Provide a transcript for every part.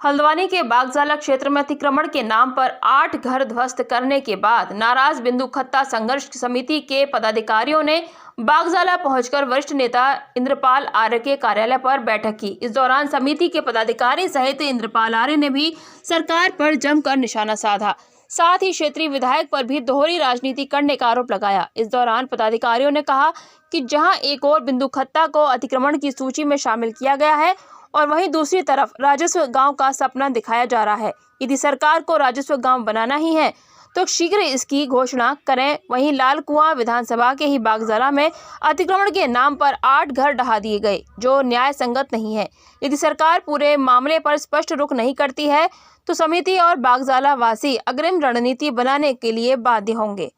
हल्द्वानी के बागजाला क्षेत्र में अतिक्रमण के नाम पर 8 घर ध्वस्त करने के बाद नाराज बिंदु खत्ता संघर्ष समिति के पदाधिकारियों ने बागजाला पहुंचकर वरिष्ठ नेता इंद्रपाल आर्य के कार्यालय पर बैठक की। इस दौरान समिति के पदाधिकारी सहित इंद्रपाल आर्य ने भी सरकार पर जमकर निशाना साधा। साथ ही क्षेत्रीय विधायक पर भी दोहरी राजनीति करने का आरोप लगाया। इस दौरान पदाधिकारियों ने कहा कि जहां एक और बिंदु खत्ता को अतिक्रमण की सूची में शामिल किया गया है और वहीं दूसरी तरफ राजस्व गांव का सपना दिखाया जा रहा है। यदि सरकार को राजस्व गांव बनाना ही है तो शीघ्र इसकी घोषणा करें। वहीं लाल कुआं विधानसभा के ही बागजाला में अतिक्रमण के नाम पर 8 घर ढहा दिए गए, जो न्याय संगत नहीं है। यदि सरकार पूरे मामले पर स्पष्ट रुख नहीं करती है तो समिति और बागजाला वासी अग्रिम रणनीति बनाने के लिए बाध्य होंगे।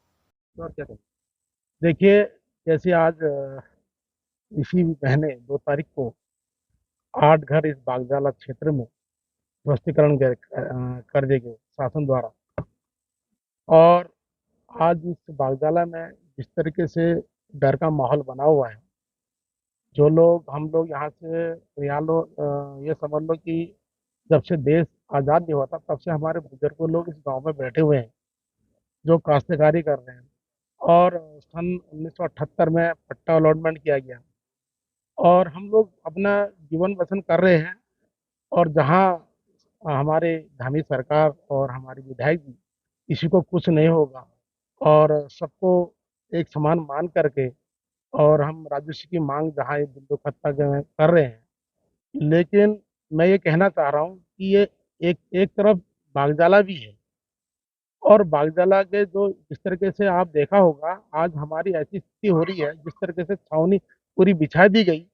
देखिए, जैसे आज इसी महीने 2 तारीख को 8 घर इस बागजाला क्षेत्र में ध्वस्तीकरण कर दिए गए शासन द्वारा। और आज इस बागजाला में जिस तरीके से डर का माहौल बना हुआ है, जो लोग हम लोग यहाँ से ये समझ लो कि जब से देश आज़ाद नहीं हुआ था तब से हमारे बुजुर्ग लोग इस गांव में बैठे हुए हैं, जो काश्तकारी कर रहे हैं। और सन 1978 में पट्टा अलॉटमेंट किया गया और हम लोग अपना जीवन बसर कर रहे हैं। और जहाँ हमारे धामी सरकार और हमारे विधायक जी किसी को कुछ नहीं होगा और सबको एक समान मान करके और हम राजस्व की मांग जहाँ एक बिंदु खत्ता के में कर रहे हैं। लेकिन मैं ये कहना चाह रहा हूँ कि ये एक एक तरफ बागजाला भी है और बागजाला के जो जिस तरीके से आप देखा होगा, आज हमारी ऐसी स्थिति हो रही है, जिस तरीके से छावनी पूरी बिछा दी गई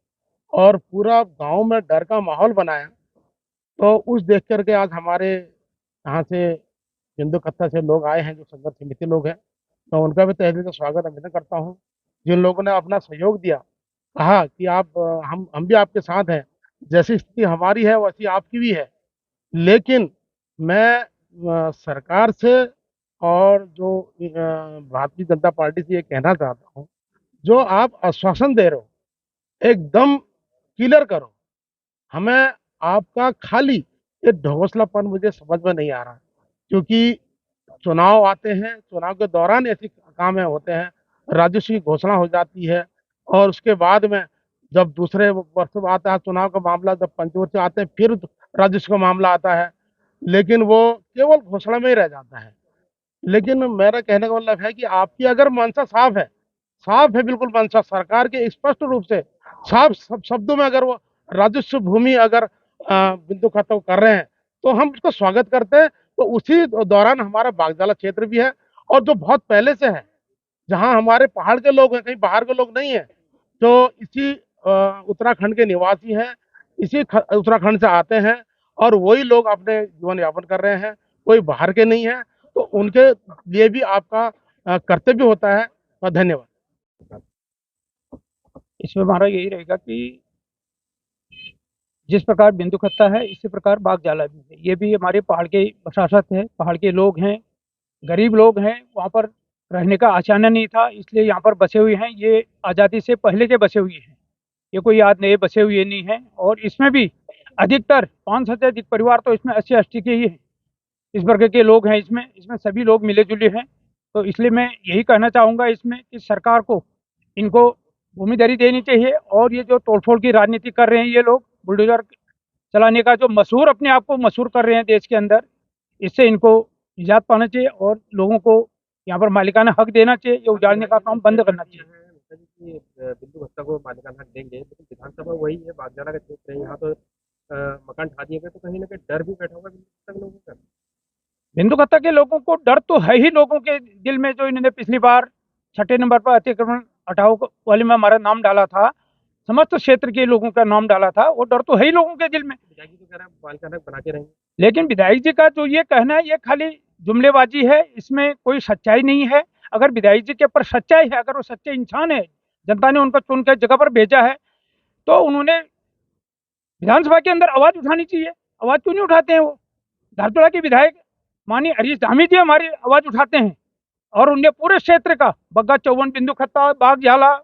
और पूरा गांव में डर का माहौल बनाया। तो उस देख करके आज हमारे यहाँ से बिंदु खत्ता से लोग आए हैं, जो संघर्ष समिति लोग हैं। मैं उनका भी तहे दिल से स्वागत अभिनंदन करता हूँ, जिन लोगों ने अपना सहयोग दिया, कहा कि आप हम भी आपके साथ हैं, जैसी स्थिति हमारी है वैसी आपकी भी है। लेकिन मैं सरकार से और जो भारतीय जनता पार्टी से ये कहना चाहता हूँ, जो आप आश्वासन दे रहे हो एकदम क्लियर करो। हमें आपका खाली ये ढोसलापन मुझे समझ में नहीं आ रहा, क्योंकि चुनाव आते हैं, चुनाव के दौरान ऐसे काम होते हैं, राजस्व की घोषणा हो जाती है और उसके बाद में जब दूसरे वर्ष में आता है चुनाव का मामला, जब पंचवर्षीय आते हैं फिर राजस्व का मामला आता है, लेकिन वो केवल घोषणा में ही रह जाता है। लेकिन मेरा कहने का मतलब है कि आपकी अगर मंशा साफ है बिल्कुल मंशा सरकार के स्पष्ट रूप से साफ शब्दों में अगर वो राजस्व भूमि अगर बिंदु खत्ता कर रहे हैं तो हम उसका स्वागत करते हैं। तो उसी दौरान हमारा बागजाला क्षेत्र भी है और जो बहुत पहले से है, जहां हमारे पहाड़ के लोग हैं, कहीं बाहर के लोग नहीं है, जो इसी उत्तराखंड के निवासी हैं, इसी उत्तराखंड से आते हैं और वही लोग अपने जीवन यापन कर रहे हैं, कोई बाहर के नहीं है। तो उनके लिए भी आपका कर्तव्य होता है। धन्यवाद। इसमें हमारा यही रहेगा कि जिस प्रकार बिंदु खत्ता है, इसी प्रकार बागजाला भी है। ये भी हमारे पहाड़ के वसाहत है, पहाड़ के लोग हैं, गरीब लोग हैं। वहाँ पर रहने का आचानक नहीं था, इसलिए यहाँ पर बसे हुए हैं। ये आज़ादी से पहले के बसे हुए हैं, ये कोई याद नए बसे हुए नहीं है। और इसमें भी अधिकतर 500 से अधिक परिवार तो इसमें 80-80 के ही हैं, इस वर्ग के लोग हैं। इसमें सभी लोग मिले जुले हैं। तो इसलिए मैं यही कहना चाहूँगा इसमें कि सरकार को इनको भूमिदरी देनी चाहिए। और ये जो तोड़फोड़ की राजनीति कर रहे हैं ये लोग, बुलडोजर चलाने का जो मशहूर अपने आप को मशहूर कर रहे हैं देश के अंदर, इससे इनको निजात पाना चाहिए और लोगों को यहाँ पर मालिकाना हक देना चाहिए। ये उजाड़ने का काम बंद करना चाहिए। बिंदु खत्ता को मालिकाना हक देंगे, लेकिन विधानसभा वही है, बागजाला का क्षेत्र है, यहाँ तो मकान ढा दिए गए, तो कहीं ना कहीं डर भी बैठा होगा बिंदु खत्ता के लोगों को। डर तो है ही लोगों के दिल में। जो इन्होंने पिछली बार 6ठे नंबर पर अतिक्रमण हटाओ वाले में हमारा नाम डाला था, समस्त क्षेत्र के लोगों का नाम डाला था, वो डर तो है ही लोगों के दिल में। विधायक जी तो कह रहे हैं मालिकाना हक बना के रहेंगे, लेकिन विधायक जी का जो ये कहना है ये खाली जुमलेबाजी है, इसमें कोई सच्चाई नहीं है। अगर विधायक जी के ऊपर सच्चाई है, अगर वो सच्चे इंसान है, जनता ने उनको चुन कर जगह पर भेजा है, तो उन्होंने विधानसभा के अंदर आवाज उठानी चाहिए। आवाज क्यों नहीं उठाते हैं? वो धारचूड़ा के विधायक माननीय हरीश धामी जी हमारी आवाज उठाते हैं और उन्हें पूरे क्षेत्र का बग्गा चौवन, बिंदु खत्ता, बागजाला,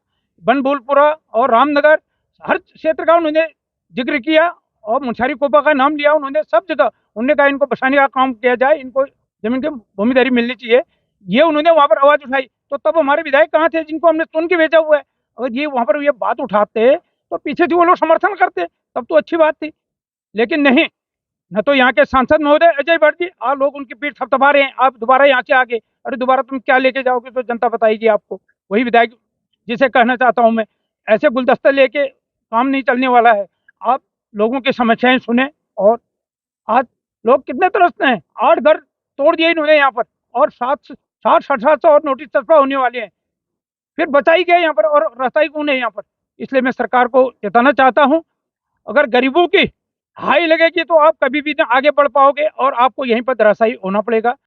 बनभूलपुरा और रामनगर, हर क्षेत्र का उन्होंने जिक्र किया और मुनस्यारी कोपा का नाम लिया उन्होंने सब जगह। उन्होंने कहा इनको बसाने का काम किया जाए, इनको जमीन की भूमिधारी मिलनी चाहिए, ये उन्होंने वहां पर आवाज उठाई। तो तब हमारे विधायक कहाँ थे जिनको हमने चुन के भेजा हुआ है? अगर ये वहां पर ये बात उठाते तो पीछे से वो लोग समर्थन करते, तब तो अच्छी बात थी। लेकिन नहीं, न तो यहाँ के सांसद महोदय अजय भट्ट जी, और लोग उनकी पीठ थपथपा रहे हैं, आप दोबारा यहाँ से आगे, अरे दोबारा तुम क्या लेके जाओगे तो जनता बताएगी आपको। वही विधायक जिसे कहना चाहता हूँ मैं, ऐसे गुलदस्ते लेके काम नहीं चलने वाला है। आप लोगों की समस्याएं सुने। और आज लोग कितने तरसते हैं, 8 घर तोड़ दिए इन्होंने यहाँ पर, और 700 और नोटिस तस्पा होने वाले हैं। फिर बचा ही गया यहाँ पर, और रहता ही कौन है यहाँ पर? इसलिए मैं सरकार को चेताना चाहता हूँ, अगर गरीबों की हाई लगेगी तो आप कभी भी ना आगे बढ़ पाओगे, और आपको यहीं पर धराशायी होना पड़ेगा।